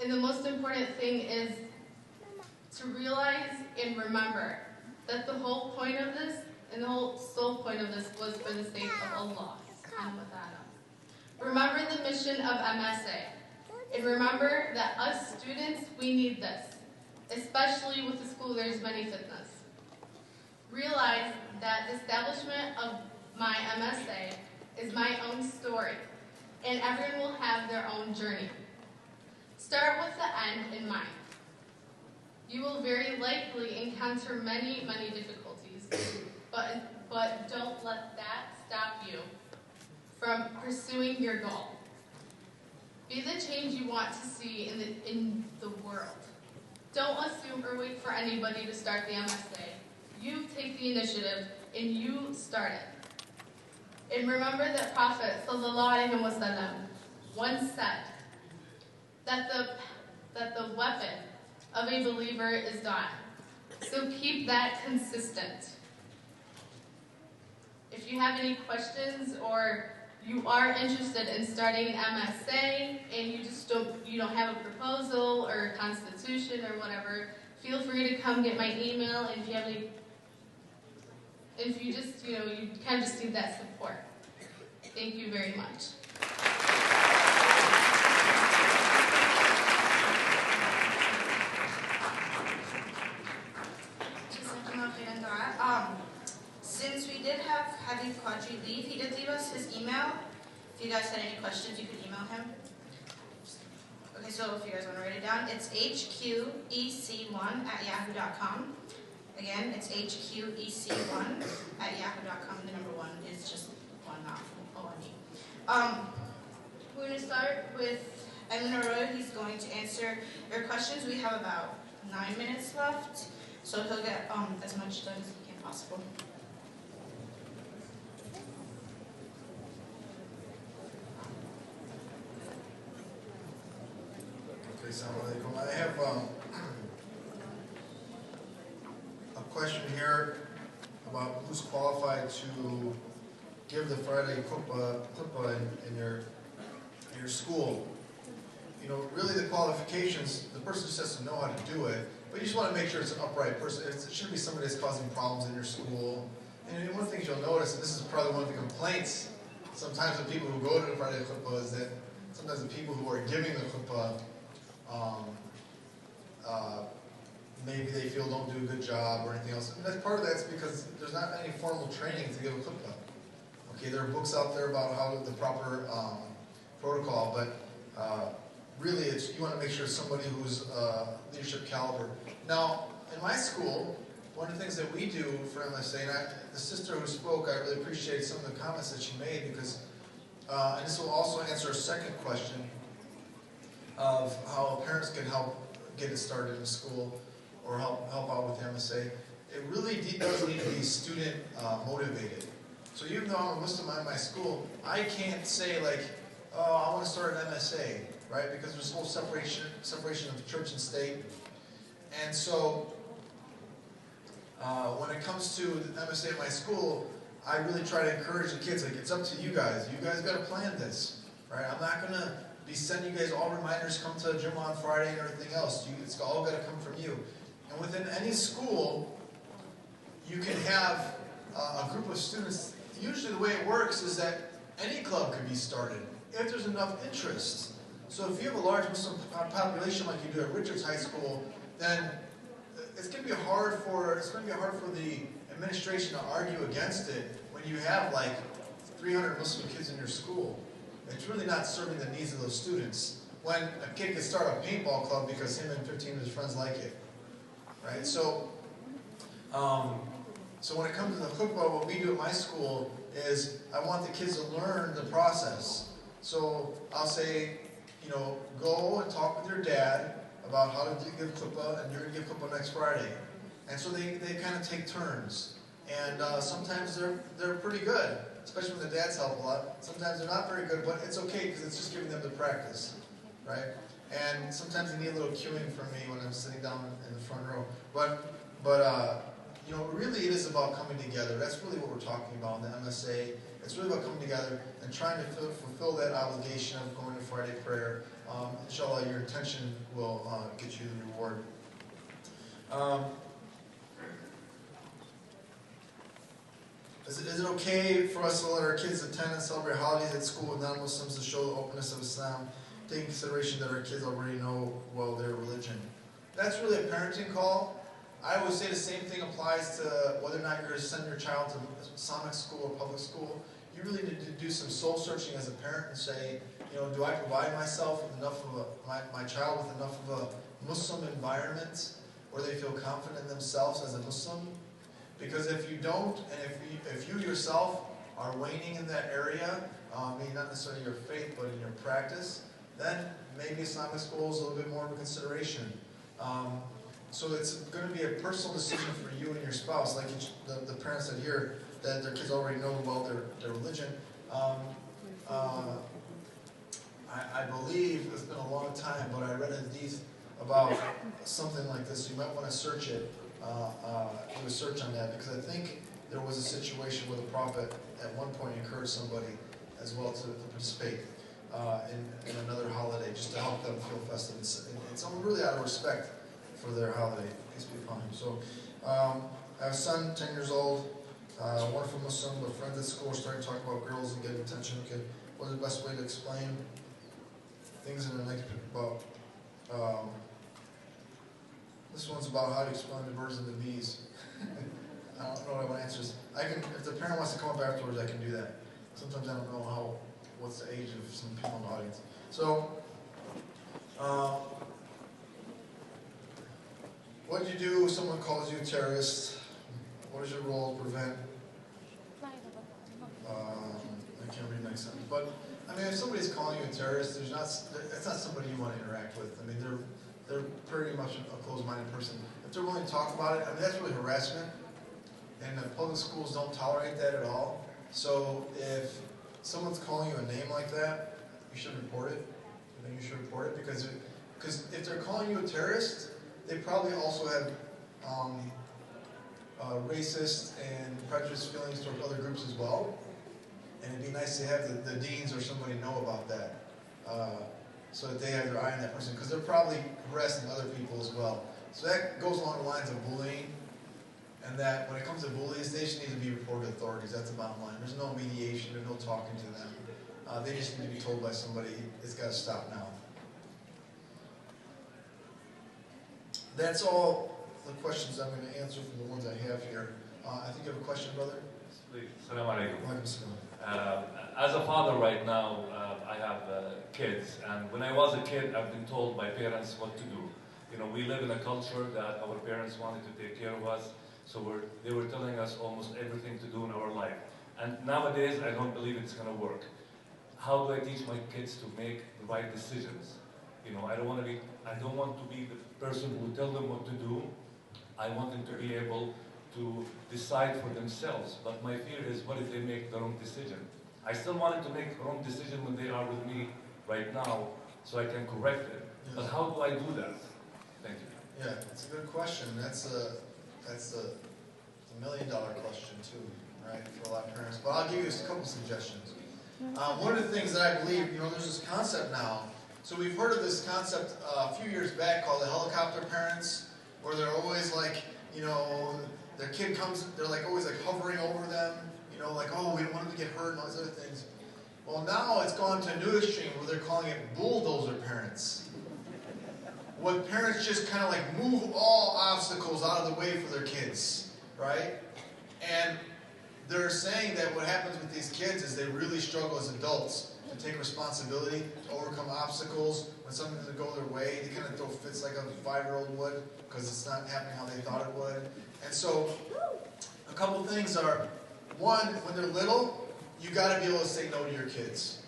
And the most important thing is to realize and remember that the whole point of this and the whole sole point of this was for the sake of Allah. Remember the mission of MSA. And remember that us students, we need this. especially with the school There's Many Fitness. Realize that the establishment of my MSA is my own story, and everyone will have their own journey. Start with the end in mind. You will very likely encounter many, many difficulties, but don't let that stop you from pursuing your goal. Be the change you want to see in the world. Don't assume or wait for anybody to start the MSA. You take the initiative and you start it. And remember that Prophet ﷺ once said that the weapon of a believer is dua. So keep that consistent. If you have any questions or you are interested in starting an MSA and you don't have a proposal or a constitution or whatever, feel free to come get my email. And if you just, you kind of just need that support. Thank you very much. Since we did have Habeeb Quadri leave, he did leave us his email. If you guys had any questions, you could email him. Okay, so if you guys want to write it down, it's hqec1@yahoo.com. Again, it's hqec1@yahoo.com. The number 1 is just 1, not O-N-E. We're going to start with Edmund Arroyo. He's going to answer your questions. We have about 9 minutes left, so he'll get as much done as he can possible. Assalamualaikum. I have a question here about who's qualified to give the Friday khutbah in your school. Really the qualifications, the person just has to know how to do it, but you just want to make sure it's an upright person. It shouldn't be somebody that's causing problems in your school. And one of the things you'll notice, and this is probably one of the complaints sometimes of people who go to the Friday khutbah, is that sometimes the people who are giving the khutbah maybe they feel don't do a good job or anything else. And that's part of that's because there's not any formal training to give a khutbah. Okay, there are books out there about how the proper protocol, but really you want to make sure it's somebody who's leadership caliber. Now, in my school, one of the things that we do for MSA, and the sister who spoke, I really appreciate some of the comments that she made because, and this will also answer a second question of how parents can help get it started in school or help out with the MSA. It really does need to be student motivated. So even though I'm a Muslim at my school, I can't say like, oh, I want to start an MSA, right? Because there's whole separation of church and state. And so when it comes to the MSA at my school, I really try to encourage the kids, like, it's up to you guys. You guys got to plan this, right? I'm not going to be sending you guys all reminders, come to gym on Friday and everything else. It's all got to come from you. And within any school, you can have a group of students. Usually the way it works is that any club can be started if there's enough interest. So if you have a large Muslim population like you do at Richards High School, then it's going to be hard for the administration to argue against it when you have like 300 Muslim kids in your school. It's really not serving the needs of those students. When a kid can start a paintball club because him and 15 of his friends like it, right? So, so when it comes to the khutbah, what we do at my school is I want the kids to learn the process. So I'll say, go and talk with your dad about how to give khutbah, and you're going to give khutbah next Friday. And so they kind of take turns. And sometimes they're pretty good, especially when the dads help a lot. Sometimes they're not very good, but it's okay because it's just giving them the practice, right? And sometimes they need a little cueing from me when I'm sitting down in the front row. But really it is about coming together. That's really what we're talking about in the MSA. It's really about coming together and trying to fulfill that obligation of going to Friday prayer. Inshallah, your intention will get you the reward. Is it okay for us to let our kids attend and celebrate holidays at school with non-Muslims to show the openness of Islam, taking consideration that our kids already know well their religion? That's really a parenting call. I always say the same thing applies to whether or not you're going to send your child to Islamic school or public school. You really need to do some soul searching as a parent and say, you know, do I provide myself with enough of my child with enough of a Muslim environment where they feel confident in themselves as a Muslim? Because if you don't, and if you yourself are waning in that area, maybe not necessarily your faith, but in your practice, then maybe Islamic school is a little bit more of a consideration. So it's going to be a personal decision for you and your spouse, like the parents that hear that their kids already know about their religion. I believe, it's been a long time, but I read a hadith about something like this. You might want to search it, do a search on that, because I think there was a situation where the Prophet at one point encouraged somebody as well to participate in another holiday, just to help them feel festive. It's really out of respect for their holiday. Peace be upon him. So I have a son, 10 years old, wonderful Muslim, but friends at school are starting to talk about girls and getting attention. Okay, what is the best way to explain things in a negative about? This one's about how to explain the birds and the bees. I don't know what I want to answer. If the parent wants to come up afterwards, I can do that. Sometimes I don't know what's the age of some people in the audience. So, what do you do if someone calls you a terrorist? What is your role to prevent? I can't read the next sentence. But, I mean, if somebody's calling you a terrorist, it's not somebody you want to interact with. I mean, they're pretty much a closed-minded person. If they're willing to talk about it, I mean, that's really harassment. And the public schools don't tolerate that at all. So if someone's calling you a name like that, you should report it. I think you should report it because if they're calling you a terrorist, they probably also have racist and prejudiced feelings towards other groups as well. And it'd be nice to have the deans or somebody know about that, so that they have their eye on that person, because they're probably harassing other people as well. So that goes along the lines of bullying, and that when it comes to bullies, they just need to be reported to authorities. That's the bottom line. There's no mediation, there's no talking to them. They just need to be told by somebody, it's got to stop now. That's all the questions I'm going to answer from the ones I have here. I think you have a question, brother? Please. Assalamu alaikum. As a father right now, I have kids, and when I was a kid, I've been told by parents what to do. You know, we live in a culture that our parents wanted to take care of us, so they were telling us almost everything to do in our life. And nowadays, I don't believe it's going to work. How do I teach my kids to make the right decisions? You know, I don't want to be the person who tell them what to do. I want them to be able to decide for themselves. But my fear is, what if they make the wrong decision? I still want them to make the wrong decision when they are with me right now, so I can correct it. Yes. But how do I do that? Thank you. Yeah, that's a good question. That's a $1 million question too, right, for a lot of parents. But I'll give you a couple suggestions. One of the things that I believe, you know, there's this concept now. So we've heard of this concept a few years back called the helicopter parents, where they're always like, you know, their kid comes, they're like always like hovering over them, you know, like, oh, we don't want them to get hurt and all these other things. Well, now it's gone to a new extreme where they're calling it bulldozer parents. When parents just kind of like move all obstacles out of the way for their kids, right? And they're saying that what happens with these kids is they really struggle as adults to take responsibility, to overcome obstacles. When something doesn't go their way, they kind of throw fits like a 5-year-old would because it's not happening how they thought it would. And so a couple things are, one, when they're little, you got to be able to say no to your kids.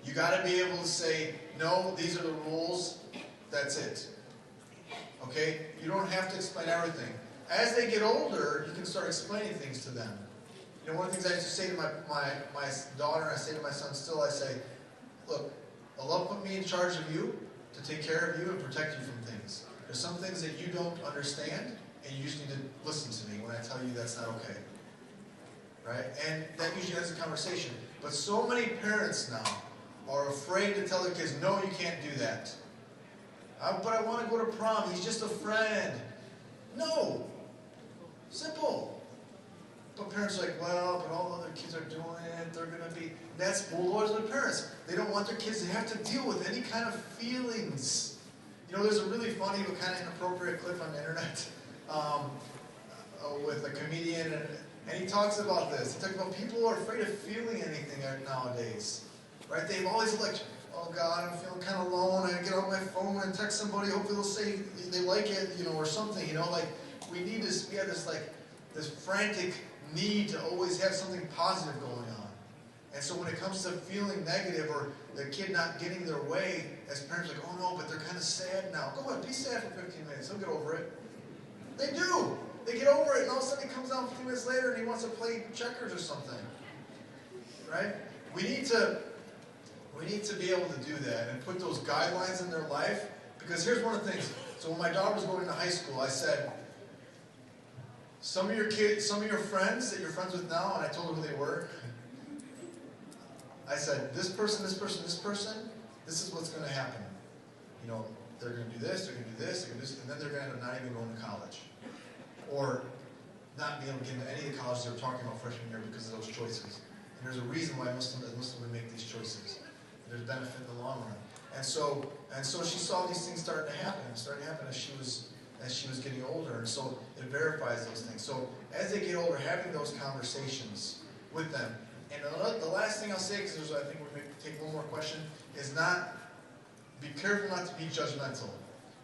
You got to be able to say, no, these are the rules, that's it. Okay? You don't have to explain everything. As they get older, you can start explaining things to them. You know, one of the things I used to say to my daughter, and I say to my son still, I say, look, Allah put me in charge of you to take care of you and protect you from things. There's some things that you don't understand, and you just need to listen to me when I tell you that's not okay. Right? And that usually ends the conversation. But so many parents now are afraid to tell their kids, no, you can't do that. But I want to go to prom. He's just a friend. No. Simple. But parents are like, well, but all the other kids are doing it. They're going to be... That's bulldozer parents. They don't want their kids to have to deal with any kind of feelings. You know, there's a really funny but kind of inappropriate clip on the internet with a comedian, and he talks about this. He talks about people who are afraid of feeling anything nowadays, right? They've always like, oh God, I'm feeling kind of alone. I get on my phone and text somebody. Hopefully they'll say they like it, you know, or something. You know, like we have this like this frantic need to always have something positive going on. And so when it comes to feeling negative or the kid not getting their way, as parents are like, oh no, but they're kind of sad now. Go ahead, be sad for 15 minutes. They'll get over it. They do. They get over it, and all of a sudden he comes down 15 minutes later and he wants to play checkers or something. Right? We need to be able to do that and put those guidelines in their life, because here's one of the things. So when my daughter was going to high school, I said, some of your friends that you're friends with now, and I told her who they were, I said, this person, this person, this person, this is what's going to happen. You know, they're going to do this, they're going to do this, they're going to do this, and then they're going to end up not even going to college. Or not being able to get into any of the colleges they were talking about freshman year because of those choices. And there's a reason why Muslims would make these choices. There's benefit in the long run. And so she saw these things starting to happen. It started to happen as she was getting older. And so it verifies those things. So as they get older, having those conversations with them. And the last thing I'll say, because I think we're going to take one more question, is be careful not to be judgmental.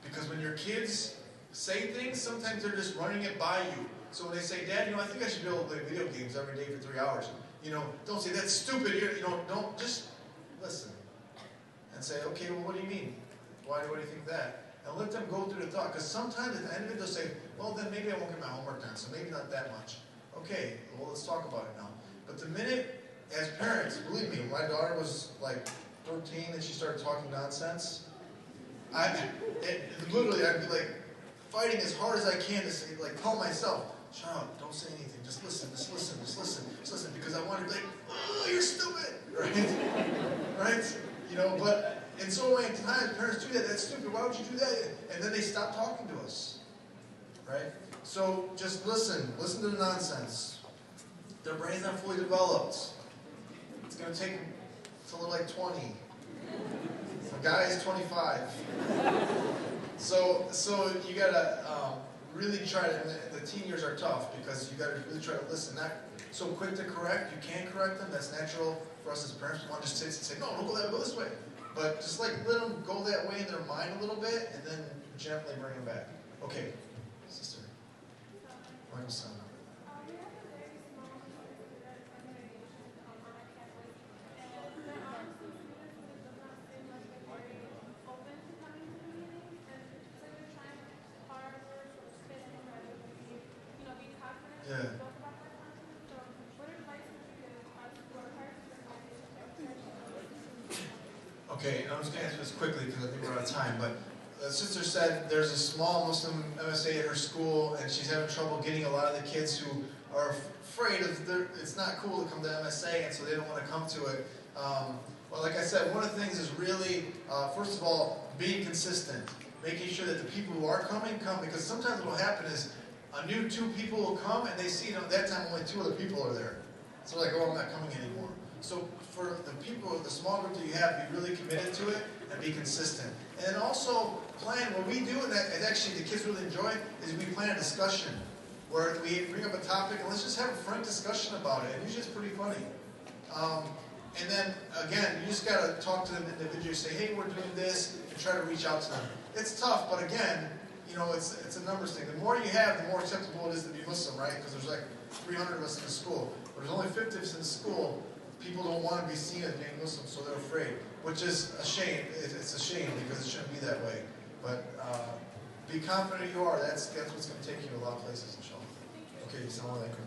Because when your kids say things, sometimes they're just running it by you. So when they say, Dad, you know, I think I should be able to play video games every day for 3 hours. You know, don't say, that's stupid. You know, don't, just listen. And say, okay, well, what do you mean? Why do you think that? And let them go through the thought. Because sometimes at the end of it, they'll say, well, then maybe I won't get my homework done, so maybe not that much. Okay, well, let's talk about it now. But the minute, as parents, believe me, when my daughter was like 13 and she started talking nonsense, literally, I'd be like fighting as hard as I can to say, like, tell myself, shut up, don't say anything, just listen, because I want to be like, oh, you're stupid, right? Right? You know, but in so many times, parents do that, that's stupid, why would you do that? And then they stop talking to us, right? So just listen to the nonsense. Their brain's not fully developed. It's going to take them till they're like 20. The guy is 25. So you got to really try to, and the teen years are tough because you got to really try to listen. Not so quick to correct. You can correct them. That's natural for us as parents. We want to just say, no, don't go that way, go this way. But just like let them go that way in their mind a little bit and then gently bring them back. Okay, sister. Welcome, son. Yeah. Okay, I'm just going to answer this quickly because I think we're out of time, but the sister said there's a small Muslim MSA at her school and she's having trouble getting a lot of the kids who are afraid of it's not cool to come to MSA and so they don't want to come to it. Well, like I said, one of the things is really, first of all, being consistent. Making sure that the people who are coming, come, because sometimes what will happen is a new 2 people will come and they see, you know, that time only 2 other people are there. So they're like, oh, I'm not coming anymore. So for the people, the small group that you have, be really committed to it and be consistent. And then also plan, what we do, and that is actually the kids really enjoy, is we plan a discussion where we bring up a topic and let's just have a frank discussion about it. And usually it's pretty funny. And then, again, you just got to talk to them individually, say, hey, we're doing this, and try to reach out to them. It's tough, but again, you know, it's a numbers thing. The more you have, the more acceptable it is to be Muslim, right? Because there's like 300 of us in the school. But there's only 50 of us in the school. People don't want to be seen as being Muslim, so they're afraid, which is a shame. It's a shame because it shouldn't be that way. But be confident you are. That's what's going to take you a lot of places, inshallah. Okay, assalamu alaikum.